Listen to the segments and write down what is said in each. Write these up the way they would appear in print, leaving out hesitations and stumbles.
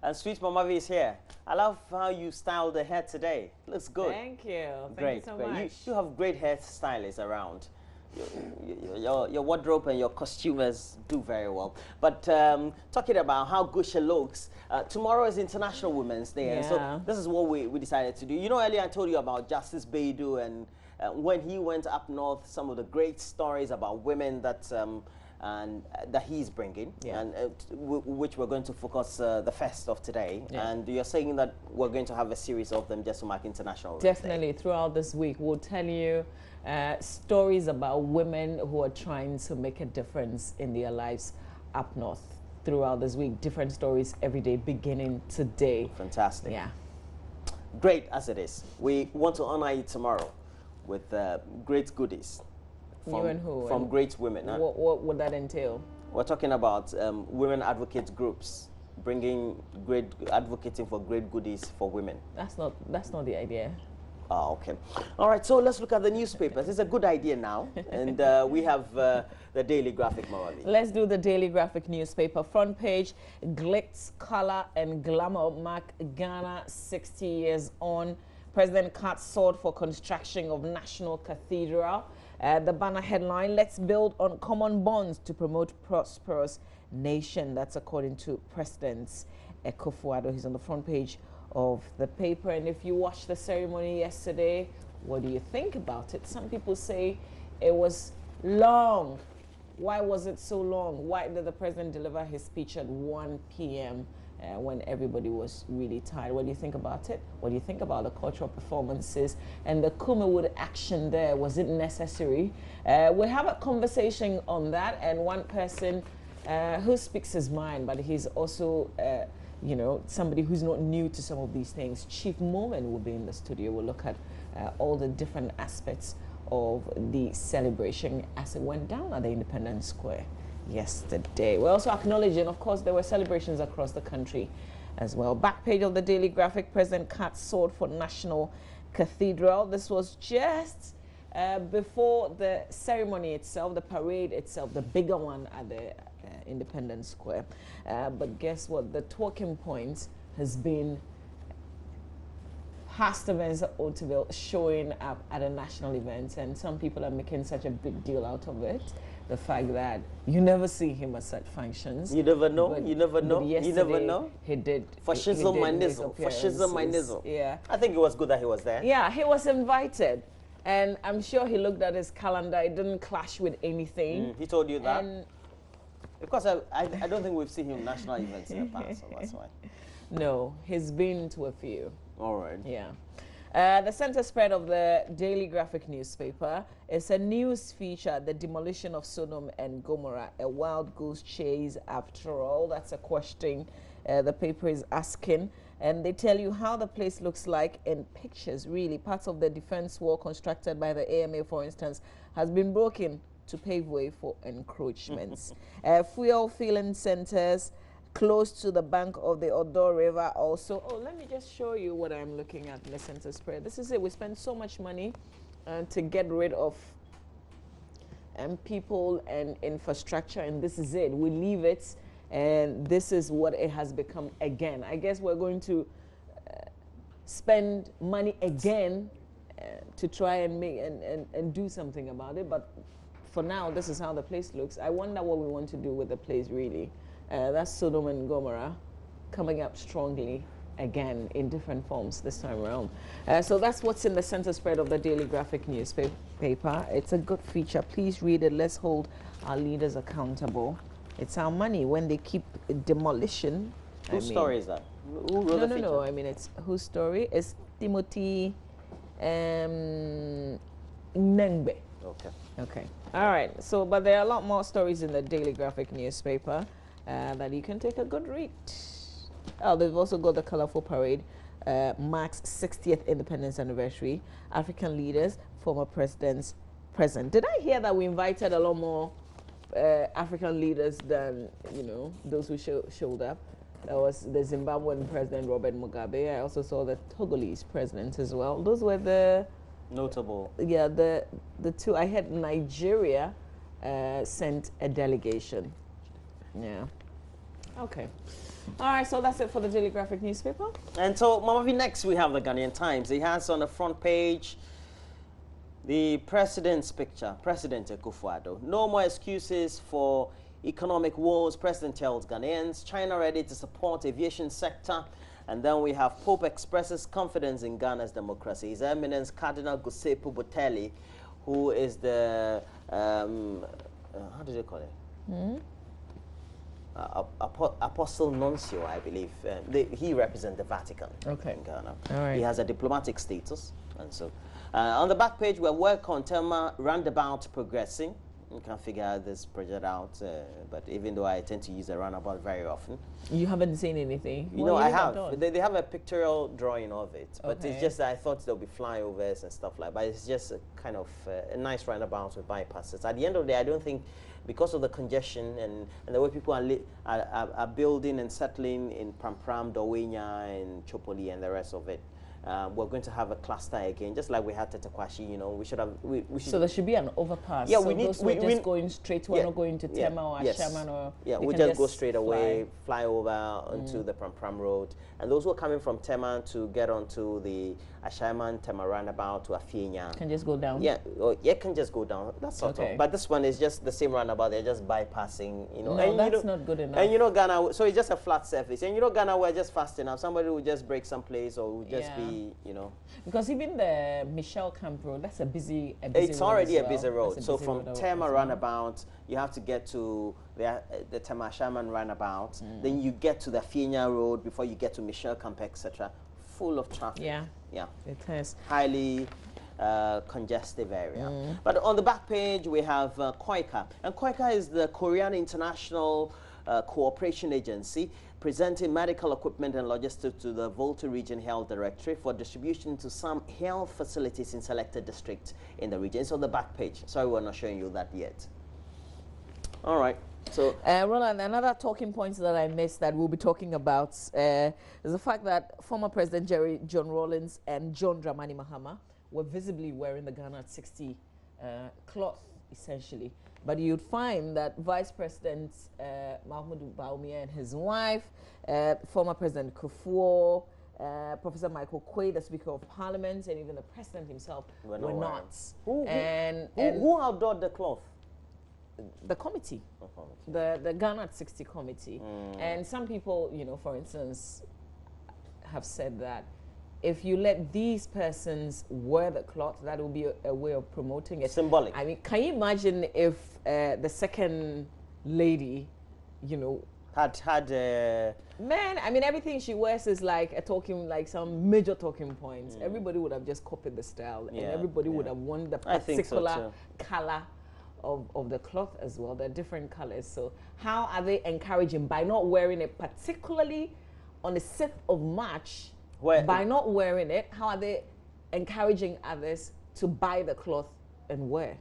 And Sweet Mama V is here. I love how you styled the hair today. Looks good. Thank you. Great, Thank you so much. You have great hairstylists around. Your wardrobe and your costumers do very well. But talking about how good she looks, tomorrow is International Women's Day. And so this is what we decided to do. You know, earlier I told you about Justice Baidu and when he went up north, some of the great stories about women that that he's bringing, and which we're going to focus the first of today. And you're saying that we're going to have a series of them just to mark International Women's Definitely. Day. Throughout this week, we'll tell you stories about women who are trying to make a difference in their lives up north. Throughout this week, different stories every day, beginning today. Fantastic. Yeah. Great as it is. We want to honor you tomorrow with great goodies. From, you and who? From great women. What would that entail? We're talking about women advocate groups bringing advocating for great goodies for women. That's not the idea. Oh, okay. All right, so let's look at the newspapers. It's a good idea now. And we have the Daily Graphic, Marwako. Let's do the Daily Graphic newspaper. Front page, glitz, color, and glamour mark Ghana 60 years on. President cuts sword for construction of National Cathedral. The banner headline, let's build on common bonds to promote prosperous nation. That's according to President Akufo-Addo. He's on the front page of the paper. And if you watched the ceremony yesterday, what do you think about it? Some people say it was long. Why was it so long? Why did the president deliver his speech at 1 p.m. When everybody was really tired? What do you think about it? What do you think about the cultural performances and the Kumawood action there? Was it necessary? We have a conversation on that, and one person who speaks his mind, but he's also you know, somebody who's not new to some of these things. Chief Moment will be in the studio. We'll look at all the different aspects of the celebration as it went down at the Independence Square yesterday. We're also acknowledging, of course, there were celebrations across the country as well. Back page of the Daily Graphic, President cuts sword for National Cathedral. This was just before the ceremony itself, the parade itself, the bigger one at the Independence Square. But guess what? The talking point has been past events at Ottaville showing up at a national event, and some people are making such a big deal out of it. The fact that you never see him at such functions. You never know. You never know. You never know. He did. Fascism my nizzle. Fascism my nizzle. Yeah. I think it was good that he was there. Yeah, he was invited. And I'm sure he looked at his calendar. It didn't clash with anything. He told you that? And because I don't think we've seen him national events in the past, so that's why. No, he's been to a few. All right. Yeah. The center spread of the Daily Graphic newspaper is a news feature, the demolition of Sodom and Gomorrah, a wild goose chase after all. That's a question the paper is asking. And they tell you how the place looks like in pictures, really. Parts of the defense wall constructed by the AMA, for instance, has been broken to pave way for encroachments. Fuel filling centers close to the bank of the Odo River also. Oh, let me just show you what I'm looking at in the center spread. This is it. We spend so much money to get rid of people and infrastructure, and this is it. We leave it, and this is what it has become again. I guess we're going to spend money again to try and make and do something about it, but for now, this is how the place looks. I wonder what we want to do with the place, really. That's Sodom and Gomorrah coming up strongly again in different forms this time around. So that's what's in the center spread of the Daily Graphic newspaper. It's a good feature. Please read it. Let's hold our leaders accountable. It's our money when they keep demolition. Whose story is that? Who wrote the feature? No. I mean, it's whose story? It's Timothy Nengbe. Okay. Okay. All right. So, but there are a lot more stories in the Daily Graphic newspaper that you can take a good read. Oh, they've also got the colorful parade, marks 60th independence anniversary. African leaders, former presidents present. Did I hear that we invited a lot more African leaders than, you know, those who showed up? That was the Zimbabwean president, Robert Mugabe. I also saw the Togolese president as well. Those were the notable. Yeah, the two. I had Nigeria sent a delegation. Yeah. Okay. All right, so that's it for the Daily Graphic newspaper. And so, Mama V, next we have the Ghanaian Times. It has on the front page the president's picture, President Akufo-Addo. No more excuses for economic woes. President tells Ghanaians. China ready to support aviation sector. And then we have Pope expresses confidence in Ghana's democracy. His Eminence Cardinal Giuseppe Botelli, who is the, how do they call it? Apostle Nuncio, I believe. He represents the Vatican in Ghana. All right. He has a diplomatic status. And so, on the back page, we work on Tema roundabout progressing. You can figure out this project out, but even though I tend to use a roundabout very often. You haven't seen anything? You know, I have. They have a pictorial drawing of it, but it's just that I thought there'll be flyovers and stuff like that. But it's just a kind of a nice roundabout with bypasses. At the end of the day, I don't think, because of the congestion and the way people are building and settling in Prampram, Dowenya, and Chopoli, and the rest of it, we're going to have a cluster again, just like we had Tetekwashi. You know, we should have. We should. So there should be an overpass. Yeah, so we need. Those we're just going straight. We're not going to Tema or Ashaman or. Yeah, we just go straight away, fly over onto the Prampram Road, and those who are coming from Tema to get onto the Ashaman Tema roundabout to Afienya can just go down. Yeah, can just go down. That's sort of. But this one is just the same roundabout. They're just bypassing. You know, no, and that's not good enough. And you know, Ghana. So it's just a flat surface, and you know, Ghana, we're just fast enough. Somebody will just break some place, or will just be, you know. Because even the Michelle Camp Road, that's a busy it's road already as well. a busy road. So busy from road Tema roundabout, you have to get to the Tema Shaman roundabout. Then you get to the Fienya Road before you get to Michelle Camp, etc. Full of traffic. Yeah, it is. Highly congestive area. But on the back page, we have KOICA. And KOICA is the Korean International Cooperation Agency, presenting medical equipment and logistics to the Volta Region Health Directorate for distribution to some health facilities in selected districts in the region. It's on the back page. Sorry, we're not showing you that yet. All right. So, Roland, another talking point that I missed that we'll be talking about is the fact that former President John Rawlings and John Dramani Mahama were visibly wearing the Ghana at 60 cloth, essentially. But you'd find that Vice President Mahmoud Bawumia and his wife, former President Kufuor, Professor Michael Quaid, the Speaker of Parliament, and even the President himself were not. Who outdoored the cloth? The committee, the Ghana at 60 committee. And some people, you know, for instance, have said that if you let these persons wear the cloth, that will be a way of promoting it. Symbolic. I mean, can you imagine if the second lady, you know, had man, I mean, everything she wears is like some major talking points. Everybody would have just copied the style, and everybody would have worn the particular color of the cloth as well. They're different colors. So how are they encouraging by not wearing it, particularly on the 6th of March? By not wearing it, how are they encouraging others to buy the cloth and wear?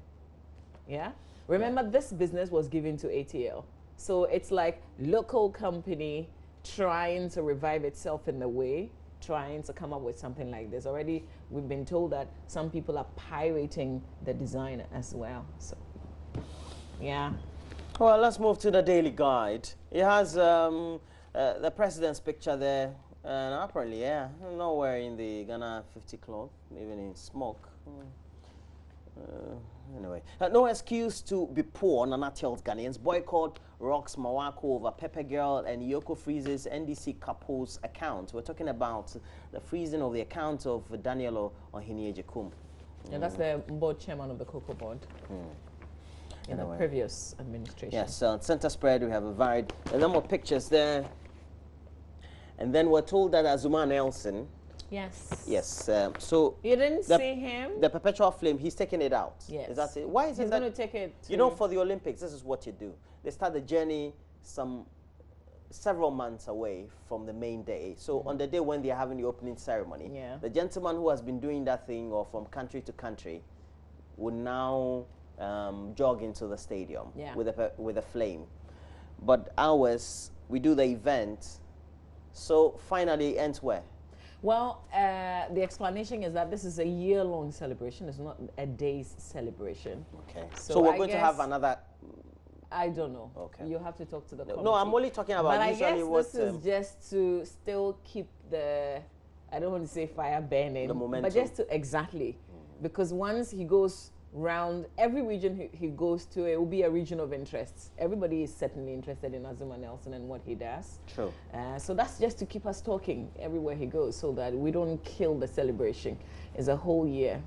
Yeah? Remember, this business was given to ATL. So it's like local company trying to revive itself in a way, trying to come up with something like this. Already, we've been told that some people are pirating the design as well. So, yeah. Well, let's move to the Daily Guide. It has the president's picture there. And apparently, not wearing the Ghana 50 cloth, even in smoke. Anyway, no excuse to be poor, Nana tells Ghanaians. Boycott rocks Marwako over Pepper Girl and Yoko freezes NDC couple's account. We're talking about the freezing of the account of Daniel Ohini-Ejekum. And that's the board chairman of the Cocoa Board. In the previous administration. Yes, center spread, we have a number of pictures there. And then we're told that Azuma Nelson. Yes. Yes. So you didn't see him? The perpetual flame. He's taking it out. Yes. Is that it? Why is it that? He's going to take it. You know, for the Olympics, this is what you do. They start the journey several months away from the main day. So on the day when they're having the opening ceremony, the gentleman who has been doing that thing or from country to country would now jog into the stadium with a flame. But ours, we do the event. So finally, ends where? Well, the explanation is that this is a year-long celebration. It's not a day's celebration. Okay. So we're going to have another I don't know. Okay. You have to talk to the committee. No, I'm only talking about but I usually guess what... this is just to still keep the, I don't want to say fire burning. The momentum. But just to, exactly. Because once he goes round, every region he goes to, it will be a region of interest. Everybody is certainly interested in Azuma Nelson and what he does. True. So that's just to keep us talking everywhere he goes so that we don't kill the celebration. It's a whole year.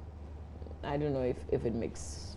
I don't know if it makes...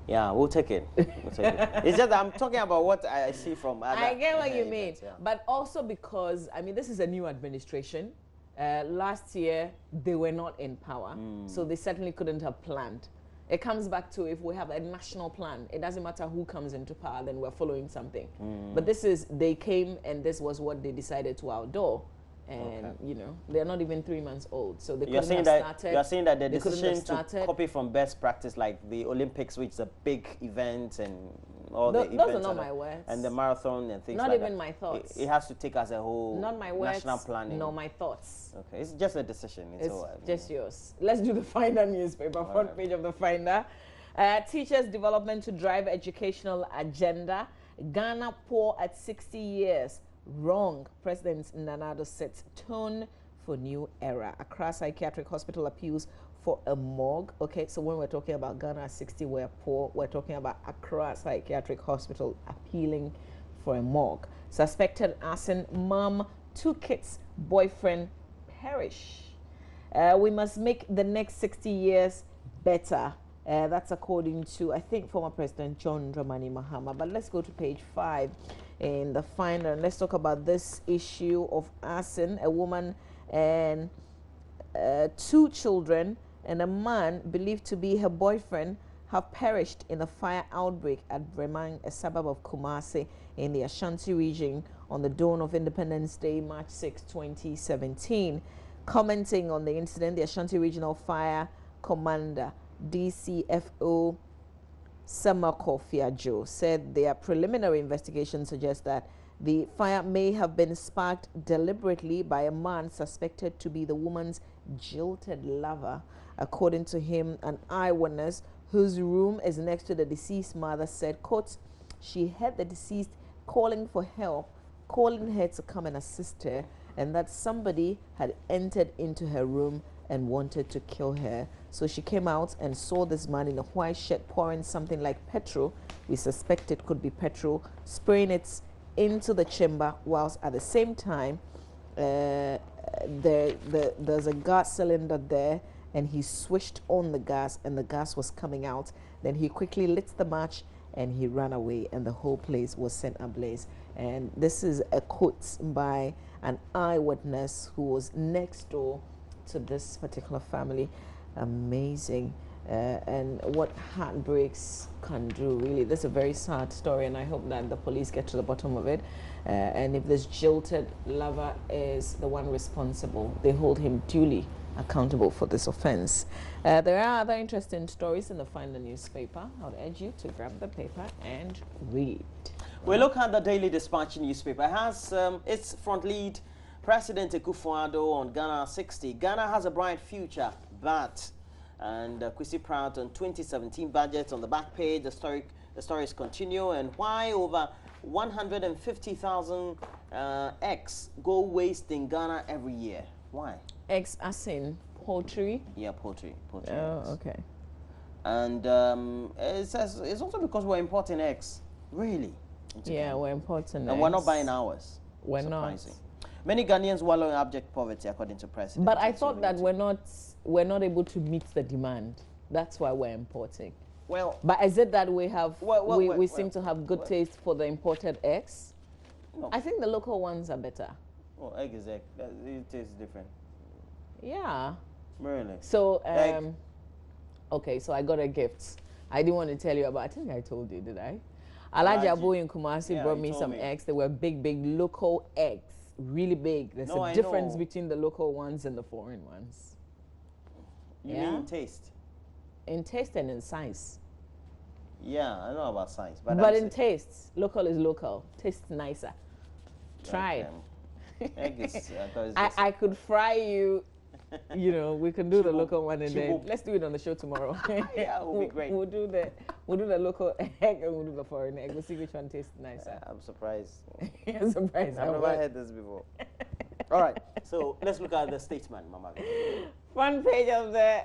Yeah, we'll take it. We'll take it. It's just that I'm talking about what I see from other... I get what you mean. Events, yeah. But also because, I mean, this is a new administration. Last year, they were not in power. So they certainly couldn't have planned. It comes back to if we have a national plan, it doesn't matter who comes into power, then we're following something. But this is, they came and this was what they decided to outdoor. And, you know, they're not even 3 months old. So they couldn't have started. You're saying that the decision to copy from best practice, like the Olympics, which is a big event and all the events. Those are not my words. And the marathon and things like that. Not even my thoughts. It has to take as a whole not my words, national planning. No, my thoughts. Okay, it's just a decision. It's just yours. Let's do the Finder newspaper, front page of the Finder. Teachers' development to drive educational agenda. Ghana poor at 60 years. Wrong. President Nanado sets tone for new era. Accra Psychiatric Hospital appeals for a morgue. Okay, so when we're talking about Ghana 60, we're poor. We're talking about Accra Psychiatric Hospital appealing for a morgue. Suspected arson, mom, 2 kids, boyfriend perish. We must make the next 60 years better. That's according to, I think, former President John Dramani Mahama. But let's go to page 5 in the Finder and let's talk about this issue of arson. A woman and 2 children and a man believed to be her boyfriend have perished in a fire outbreak at Bremang, a suburb of Kumasi in the Ashanti region on the dawn of Independence Day, March 6, 2017. Commenting on the incident, the Ashanti Regional Fire Commander, DCFO Samako Fiajo, said their preliminary investigation suggests that the fire may have been sparked deliberately by a man suspected to be the woman's jilted lover. According to him, an eyewitness whose room is next to the deceased mother said, quote, she heard the deceased calling for help, calling her to come and assist her, and that somebody had entered into her room and wanted to kill her. So she came out and saw this man in a white shirt pouring something like petrol, we suspect it could be petrol, spraying it into the chamber, whilst at the same time there's a gas cylinder there, and he switched on the gas and the gas was coming out. Then he quickly lit the match and he ran away, and the whole place was set ablaze. And this is a quote by an eyewitness who was next door to this particular family. Amazing. And what heartbreaks can do, really. This is a very sad story, and I hope that the police get to the bottom of it. And if this jilted lover is the one responsible, they hold him duly accountable for this offense. There are other interesting stories in the Finder newspaper. I would urge you to grab the paper and read. We look at the Daily Dispatch newspaper. It has its front lead, President Akufo-Addo on Ghana 60. Ghana has a bright future, but... And Kwesi Pratt on 2017 budget on the back page. The stories continue, and why over 150,000 eggs go waste in Ghana every year. Why? Eggs as in poultry? Yeah, poultry. Oh, eggs. okay. And it says it's also because we're importing eggs, really. Yeah, we're importing eggs. And we're not buying ours. We're not. Many Ghanaians wallow in abject poverty, according to President. But I thought that we're not able to meet the demand. That's why we're importing. Well, but is it that we have we seem to have good taste for the imported eggs? No. I think the local ones are better. Well, egg is egg. It tastes different. Yeah. Really? So okay, so I got a gift. I didn't want to tell you about. I think I told you, did I? Alhaji Abu in Kumasi brought me some eggs. They were big local eggs. Really big. There's a difference between the local ones and the foreign ones. You mean in taste? In taste and in size. Yeah, I know about size. But in taste, local is local. Tastes nicer. Try it. Egg is, I could fry you You know, we can do the Chibo. local one and then Chibo. let's do it on the show tomorrow. Yeah, it will be great. We'll do the local egg and we'll do the foreign egg. We'll see which one tastes nicer. I'm surprised. I'm surprised. I've never heard this before. All right, so let's look at the Statesman, Mama. Front page of the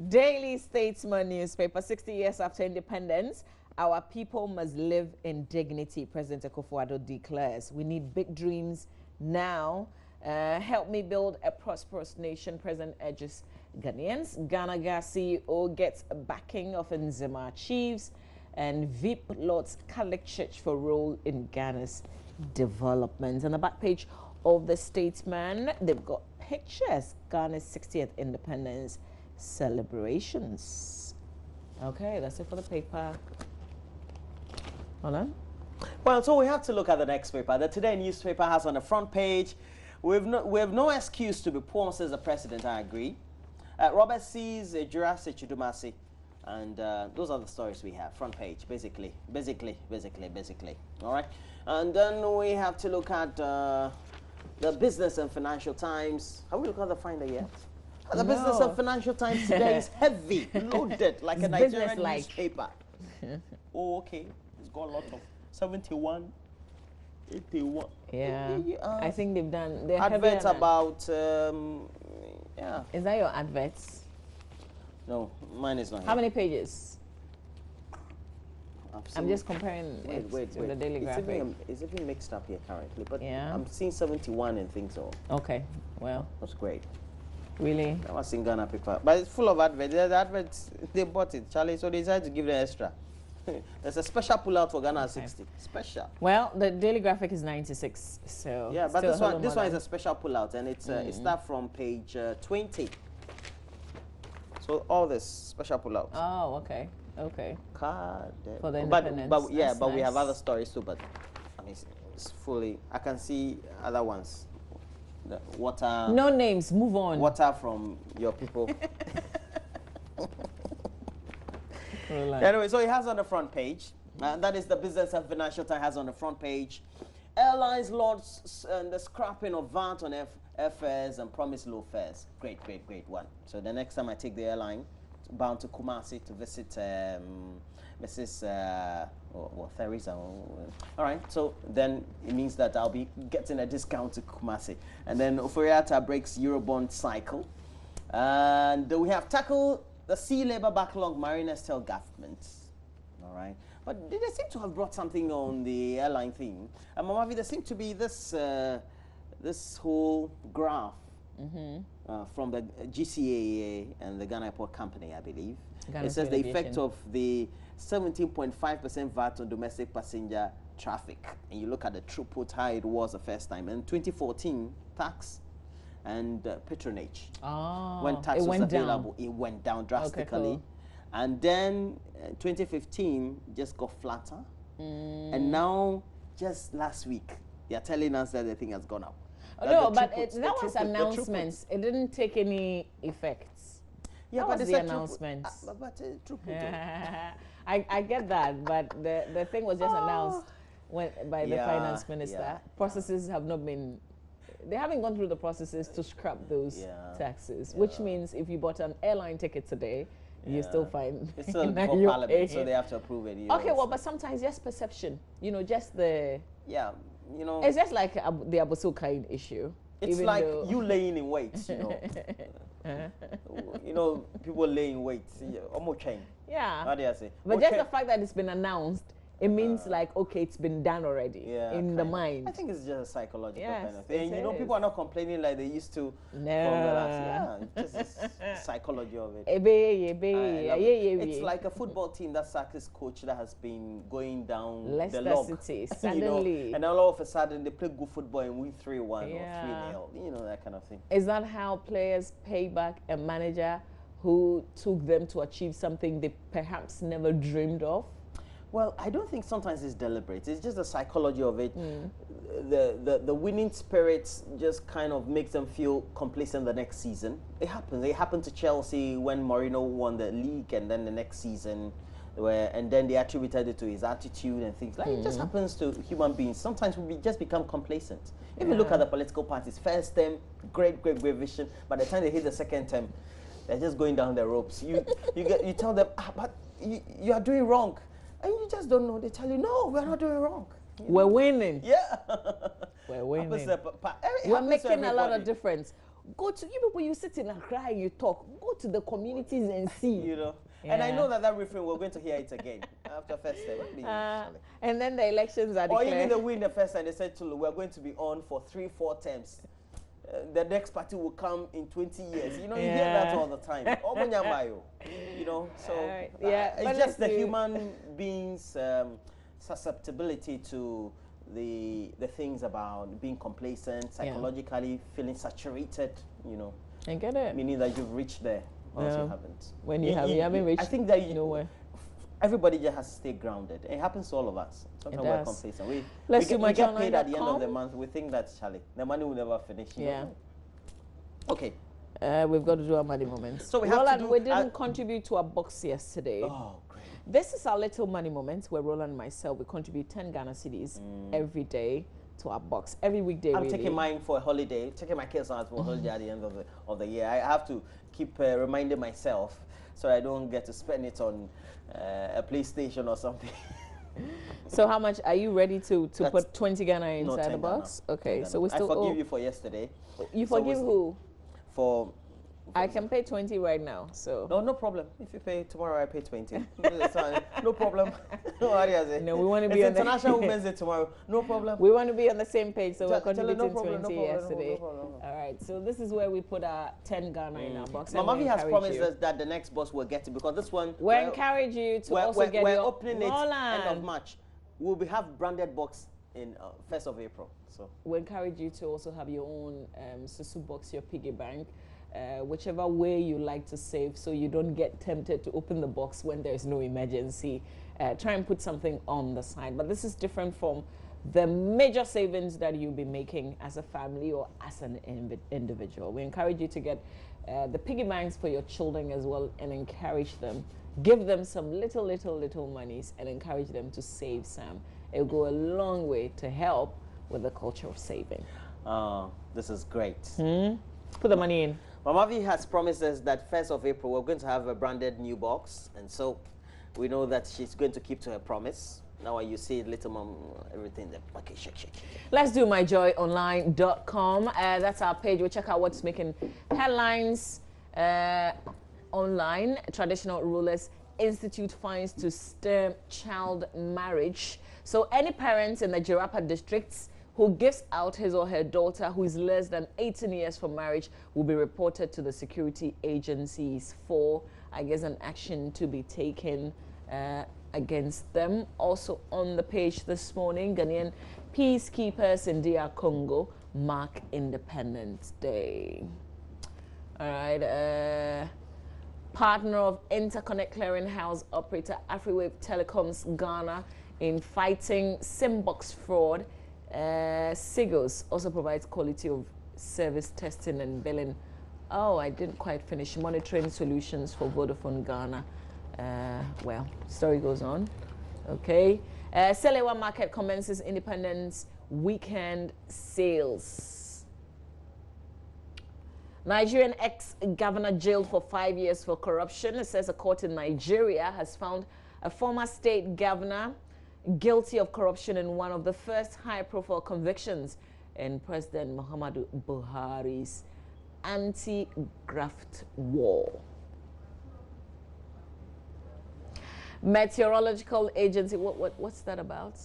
Daily Statesman newspaper. 60 years after independence, our people must live in dignity, President Akufo-Addo declares. We need big dreams now. Help me build a prosperous nation, President urges Ghanaians. Ghana Gas CEO gets backing of Nzema chiefs, and VIP Lord's Catholic Church for role in Ghana's development. On the back page of the Statesman, they've got pictures, Ghana's 60th independence celebrations. Okay, that's it for the paper. Hold on. Well, so we have to look at the next paper. The Today newspaper has on the front page, we have no excuse to be poor, says the president. I agree. Robert sees Jurassic Chidumasi, and those are the stories we have. Front page, basically. All right, and then we have to look at the Business and Financial Times. Have we looked at the Finder yet? The No. Business and Financial Times today is heavy, loaded, like a Nigerian business-like. newspaper. Oh, okay. It's got a lot of 71, 81. Yeah, I think they've done. They're Adverts heavier than- about, yeah. Is that your adverts? No, mine is not here. How many pages? I've I'm seen- just comparing it to the Daily Graphic. It's even mixed up here currently, but Yeah. I'm seeing 71 and things, so Okay, well, that's great. really? I was in Ghana paper, but it's full of adverts. The adverts, they bought it, Charlie, so they decided to give them extra. There's a special pullout for Ghana 60. Special. Well, the Daily Graphic is 96, so Yeah, but still this a one whole is lot. a special pullout, and it's it starts from page 20. So all this special pullout. Oh, okay. Card. For the but independence. yeah, That's but we have nice. other stories too. But I mean, it's fully. I can see other ones. The water. No names. Move on. Water from your people. Relax. Anyway, so it has on the front page. That is the Business and Financial Times has on the front page. Airlines launch the scrapping of VAT on airfares and promise low fares. Great one. So the next time I take the airline, bound to Kumasi to visit Mrs. Theresa. All right, so then it means that I'll be getting a discount to Kumasi. And then Oforiata breaks Eurobond cycle. And we have tackled the sea labor backlog, mariners tell governments. All right. But they seem to have brought something on the airline thing. And Mamavi, there seemed to be this this whole graph from the GCAA and the Ghana Airport Company, I believe. Ghana It says the effect Aviation. of the 17.5% VAT on domestic passenger traffic. And you look at the throughput, how it was the first time. In 2014, tax and patronage. Oh, When tax it was went available, down. it went down drastically. cool. And then 2015 just got flatter. And now, just last week, they are telling us that the thing has gone up. That No, the but throughput- the that was throughput- the announcements. It didn't take any effects. Yeah, That but was they the said throughput- announcements. But throughput. I get that, but the thing was just announced by the Yeah, finance minister. yeah. Processes have not been, they haven't gone through the processes to scrap those Yeah, taxes, which means if you bought an airline ticket today, you're still fine. It's still Now before you're Parliament, so paying. they have to approve it. Okay, well, but sometimes just perception, just the, yeah, it's just like the Abuso kind issue. it's even like though- you laying in wait, people laying wait. Almost change. Yeah. How do I say? But Okay. just the fact that it's been announced, it means okay, it's been done already in the kind of. mind. I think it's just a psychological Yes, kind of thing. it is. People are not complaining like they used to from the last. Yeah, it's just the psychology of it. I love it. It's like a football team that sacks its coach that has been going down the Leicester log. City, suddenly. And all of a sudden they play good football and win 3-1 Yeah. or 3-0. That kind of thing. Is that how players pay back a manager who took them to achieve something they perhaps never dreamed of? Well, I don't think sometimes it's deliberate. It's just the psychology of it. The winning spirits just kind of makes them feel complacent the next season. It happens. It happened to Chelsea when Mourinho won the league, and then the next season and then they attributed it to his attitude and things like it just happens to human beings. Sometimes we just become complacent. If you look at the political parties, first term, great vision. By the time they hit the second term, they're just going down the ropes. You tell them, but you are doing wrong, and you just don't know. They tell you, no, we're not doing wrong. We're winning. Yeah, we're winning. We're making a lot of difference. Go to you people. You sit in Accra and you talk. Go to the communities and see. You know. Yeah. And I know that refrain, we're going to hear it again after first time. And then the elections are declared. Or even they win the first time, they said, we're going to be on for 3-4 terms. The next party will come in 20 years. You know, you hear that all the time. You know, so it's just the human being's susceptibility to the things about being complacent, psychologically feeling saturated, you know. I get it. Meaning that you've reached there. Once you haven't. When you haven't reached, I think that nowhere. Everybody just has to stay grounded. It happens to all of us. Sometimes we're complacent. We get paid at the end of the month. We think that's Charlie. The money will never finish. You know? Okay. We've got to do our money moments. So we have to do. We didn't contribute to our box yesterday. Oh, great. This is our little money moments where Roland and myself, we contribute 10 Ghana cedis every day to our box, every weekday. I'm taking mine for a holiday, taking my kids out for a holiday at the end of the year. I have to keep reminding myself so I don't get to spend it on a PlayStation or something. So how much are you ready to put 20 Ghana inside the box? Ghana. Okay, so we still I forgive you for yesterday. You forgive who? For I can pay 20 right now, so. No problem. If you pay tomorrow, I pay 20. No problem. No, we want to be on International Women's Day tomorrow. No problem. We want to be on the same page, so we're contributing 20 yesterday. No problem. All right, so this is where we put our 10 Ghana in our box. Mama V has promised us that the next box will get it, because this one. We encourage you to also get We're opening it end of March. We'll have branded box in 1st of April. So we encourage you to also have your own Susu box, your piggy bank. Whichever way you like to save, so you don't get tempted to open the box when there's no emergency. Try and put something on the side. But this is different from the major savings that you'll be making as a family or as an individual. We encourage you to get the piggy banks for your children as well, and encourage them. Give them some little monies and encourage them to save some. It'll go a long way to help with the culture of saving. This is great. Put the money in. Mama V has promised us that 1st of April we're going to have a branded new box, and so we know that she's going to keep to her promise. Now when you see little mom, everything there. Okay, shake. Let's do myjoyonline.com. That's our page. We'll check out what's making headlines online. Traditional rulers institute fines to stem child marriage. So any parents in the Jirapa districts who gives out his or her daughter who is less than 18 years for marriage will be reported to the security agencies for, I guess, an action to be taken against them. Also on the page this morning, Ghanaian peacekeepers in DR Congo mark Independence Day. All right. Partner of Interconnect Clearinghouse operator AfriWave Telecoms Ghana in fighting SIM-box fraud. Sigos also provides quality of service testing and billing. Oh, I didn't quite finish. Monitoring solutions for Vodafone Ghana. Well, story goes on. Okay. Selewa Market commences Independence weekend sales. Nigerian ex-governor jailed for 5 years for corruption. It says a court in Nigeria has found a former state governor guilty of corruption in one of the first high-profile convictions in President Muhammadu Buhari's anti-graft war. Meteorological Agency, what's that about?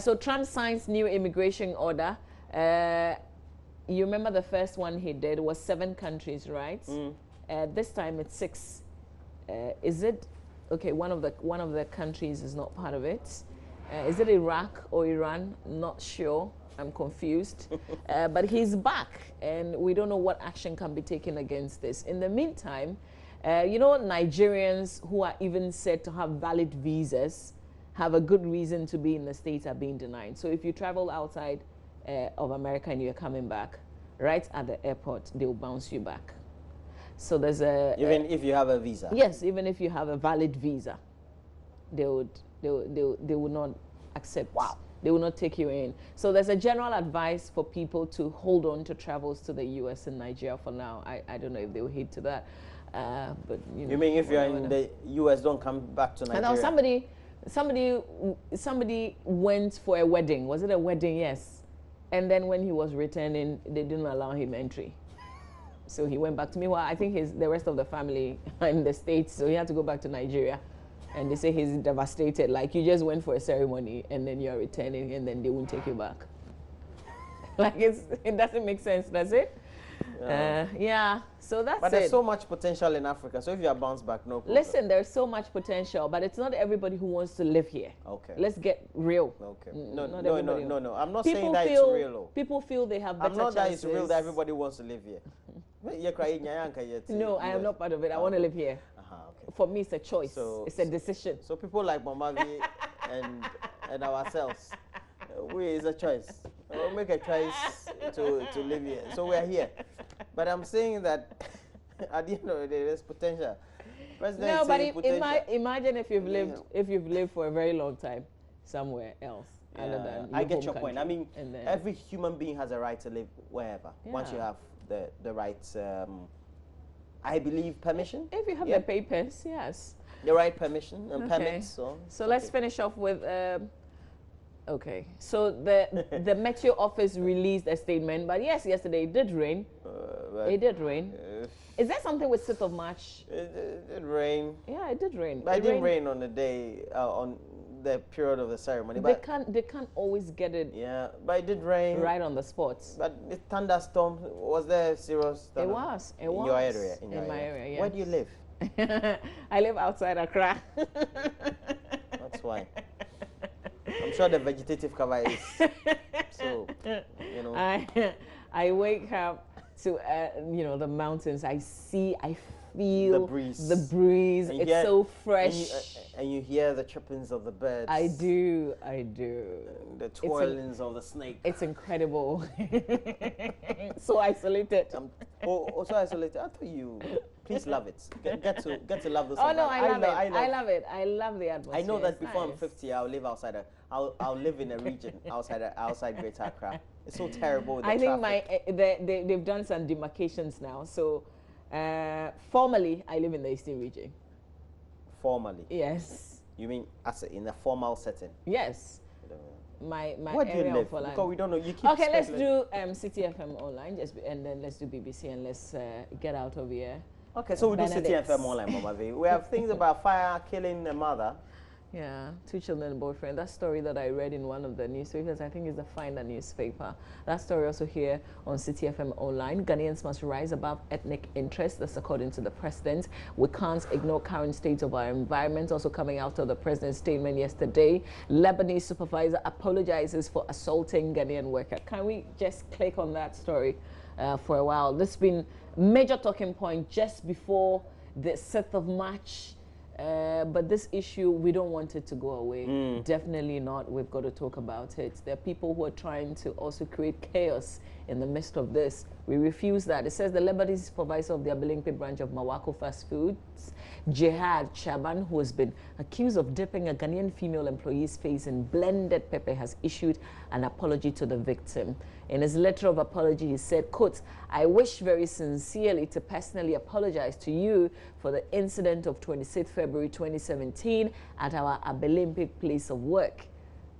So Trump signs new immigration order. You remember the first one he did was 7 countries, right? This time it's 6. Is it? Okay, one of the countries is not part of it. Is it Iraq or Iran? Not sure. I'm confused. But he's back, and we don't know what action can be taken against this. In the meantime, you know, Nigerians who are even said to have valid visas have a good reason to be in the States are being denied. So if you travel outside of America and you're coming back, right at the airport, they'll bounce you back. So there's even if you have a visa? Yes, even if you have a valid visa. they would not accept. Wow. They will not take you in. So there's a general advice for people to hold on to travels to the U.S. and Nigeria for now. I don't know if they will heed to that. But you mean if you're in the U.S., don't come back to Nigeria? I know somebody went for a wedding. Was it a wedding? Yes. And then when he was returning, they didn't allow him entry. So he went back to me. Well, I think the rest of the family are in the States, so he had to go back to Nigeria. And they say he's devastated. Like, you just went for a ceremony and then you're returning and then they won't take you back. Like, it doesn't make sense, does it? Yeah, so that's it. But there's so much potential in Africa, so if you are bounced back, no problem. Listen, there's so much potential, but it's not everybody who wants to live here. Okay. Let's get real. Okay. No. I'm not saying that it's real. People feel they have better chances. I'm not that it's real that everybody wants to live here. No, I am not part of it. I want to live here. Okay. For me, it's a choice. It's a decision. So people like Mama V and ourselves, it's a choice. We'll make a choice to live here. So we're here. But I'm saying that at the end of the day, there's potential. No, but imagine if you've lived for a very long time somewhere else. Yeah, other than I get your country. point. I mean, every human being has a right to live wherever. Yeah. Once you have the right, I believe, permission. If you have the papers, yes. The right permission and permits. So let's finish off with. Okay, so the Meteo office released a statement, but yes, yesterday it did rain. It did rain. Is that something with 6th of March? It did rain. Yeah, it did rain. But it didn't rain on the day, on the period of the ceremony. They can't always get it. Yeah, but it did rain. Right on the spot. But the thunderstorm, was there serious thunderstorm? It was. In your area? In my area, yes. Where do you live? I live outside Accra. That's why. I'm sure the vegetative cover is so, you know. I wake up to, the mountains. I feel the breeze. It's so fresh. And you hear the chirpings of the birds. I do. The twirlings of the snake. It's incredible. So isolated. So isolated. I thought you... Please love it. Get to love this. Oh no, I love it. I love the atmosphere. I know that before I'm 50, I'll live outside. I'll live in a region outside Greater Accra. It's so terrible with the traffic. Think they've done some demarcations now. So formally, I live in the Eastern region. Formally? Yes. You mean in a formal setting? Yes. My Where do you live? Because we don't know. You keep okay, let's do City FM online, and then let's do BBC, and let's get out of here. Okay, so we do City FM online, Mama V. We have things about fire killing a mother. Yeah, 2 children and boyfriend. That story that I read in one of the newspapers, I think is the Finder newspaper. That story also here on City FM online. Ghanaians must rise above ethnic interests. That's according to the president. We can't ignore current state of our environment. Also coming out of the president's statement yesterday, Lebanese supervisor apologizes for assaulting Ghanaian worker. Can we just click on that story for a while? This has been major talking point just before the 6th of March. But this issue, we don't want it to go away. Definitely not. We've got to talk about it. There are people who are trying to also create chaos in the midst of this. We refuse that. It says the Lebanese supervisor of the Abilimpi branch of Marwako Fast Foods, Jihad Chaban, who has been accused of dipping a Ghanaian female employee's face in blended pepper, has issued an apology to the victim. In his letter of apology, he said, quote, "I wish very sincerely to personally apologize to you for the incident of 26th February 2017 at our Abilimpi place of work."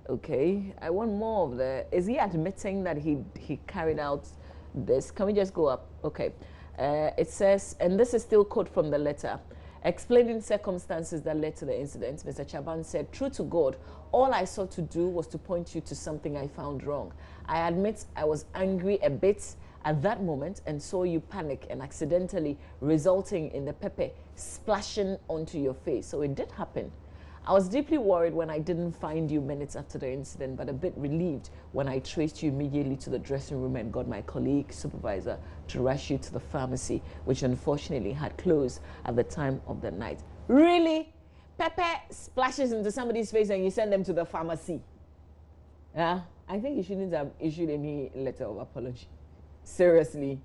Okay, I want more of the... Is he admitting that he carried out this? Can we just go up? Okay. It says, and this is still quote from the letter, explaining circumstances that led to the incident, Mr. Chaban said, "True to God, all I sought to do was to point you to something I found wrong. I admit I was angry a bit at that moment and saw you panic and accidentally resulting in the pepper splashing onto your face. So it did happen. I was deeply worried when I didn't find you minutes after the incident, but a bit relieved when I traced you immediately to the dressing room and got my colleague supervisor to rush you to the pharmacy, which unfortunately had closed at the time of the night." Really? Pepper splashes into somebody's face and you send them to the pharmacy? Yeah, I think you shouldn't have issued any letter of apology. Seriously.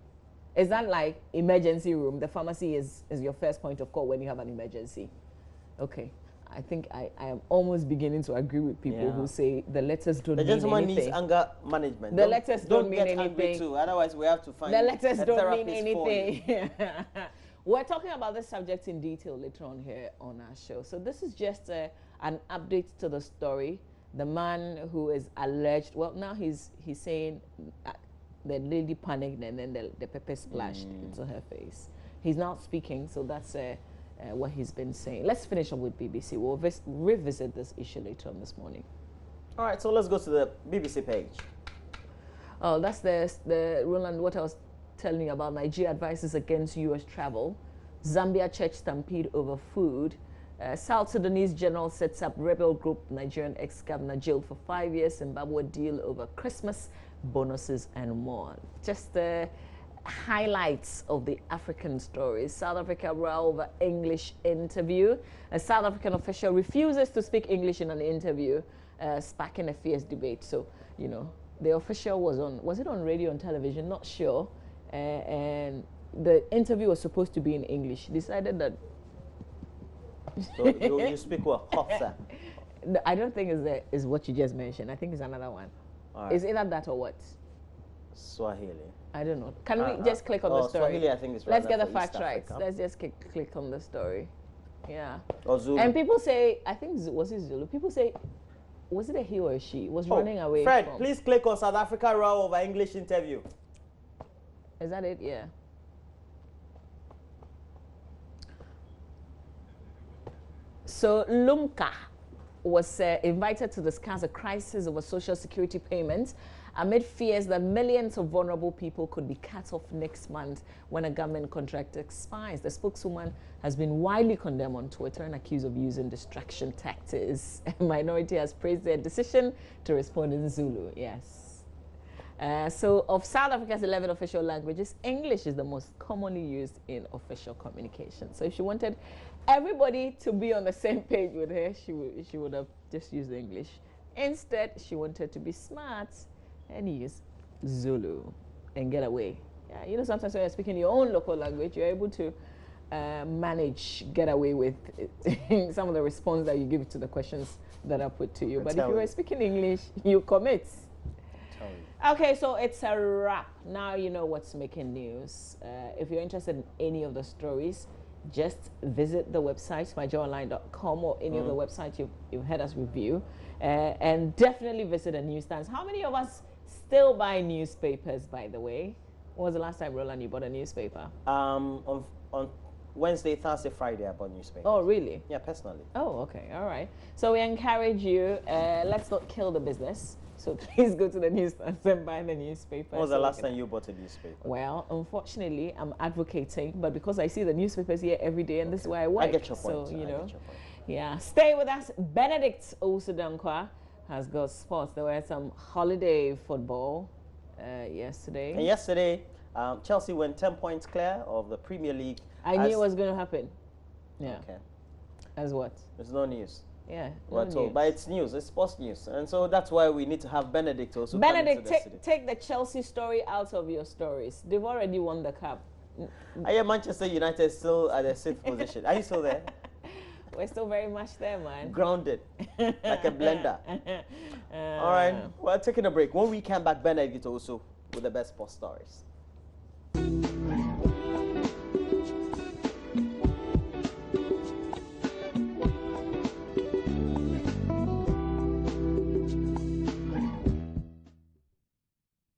Is that like emergency room? The pharmacy is your first point of call when you have an emergency. Okay. I think I am almost beginning to agree with people who say the letters don't mean anything. The gentleman needs anger management. The letters don't mean anything. anything. Too, otherwise, we have to find the letters don't mean anything. We're talking about this subject in detail later on here on our show. So this is just an update to the story. The man who is alleged, well, now he's saying the lady panicked and then the pepper splashed into her face. He's not speaking, so that's what he's been saying. Let's finish up with BBC. We'll revisit this issue later on this morning. All right, so let's go to the BBC page. Oh, that's the Roland, what I was telling you about. Nigeria advises against U.S. travel. Zambia church stampede over food. South Sudanese general sets up rebel group. Nigerian ex-governor jailed for 5 years. Zimbabwe deal over Christmas bonuses and more. Just the highlights of the African stories. South Africa row over English interview. A South African official refuses to speak English in an interview, sparking a fierce debate. So, you know, the official was it on radio and television? Not sure. And the interview was supposed to be in English. Decided that. So you speak what? Hofsa? I don't think is what you just mentioned. I think it's another one. Right. Is either that or what? Swahili. I don't know. Can we just click on the story? Swahili, I think it's right. Let's get the facts right. Let's just click on the story. Yeah. Or Zulu. And people say, I think, was it Zulu? People say, was it a he or a she? Was running away Fred, from. please click on South Africa row over English interview. Is that it? Yeah. So Lumka was invited to discuss a crisis over social security payments amid fears that millions of vulnerable people could be cut off next month when a government contract expires. The spokeswoman has been widely condemned on Twitter and accused of using distraction tactics. A minority has praised their decision to respond in Zulu. Yes. So of South Africa's 11 official languages, English is the most commonly used in official communication. So if she wanted everybody to be on the same page with her, she would have just used English. Instead, she wanted to be smart and use Zulu and get away. Yeah, you know, sometimes when you're speaking your own local language, you're able to get away with some of the response that you give to the questions that are put to you. But if you were speaking English, you commit. Okay, so it's a wrap. Now you know what's making news. If you're interested in any of the stories, just visit the website, myjoyonline.com, or any of the websites you've heard us review. And definitely visit the newsstands. How many of us still buy newspapers, by the way? When was the last time, Roland, you bought a newspaper? On Wednesday, Thursday, Friday, I bought newspapers. Oh, really? Yeah, personally. Oh, okay. All right. So we encourage you, let's not kill the business. So please go to the newsstands and buy the newspaper. When was the last time you bought a newspaper? Well, unfortunately, I'm advocating, but because I see the newspapers here every day, and this is where I work. I get your point. So, you know, yeah. Stay with us. Benedict Osudankwa has got sports. There were some holiday football yesterday. And yesterday, Chelsea went 10 points clear of the Premier League. I knew it was going to happen. Yeah. Okay. As what? It's no news. Yeah, but it's news, it's sports news. And so that's why we need to have Benedict also. Benedict, take the Chelsea story out of your stories. They've already won the cup. I hear Manchester United still at the 6th position. Are you still there? We're still very much there, man. Grounded, like a blender. All right, we're taking a break. When we come back, Benedict also with the best sports stories.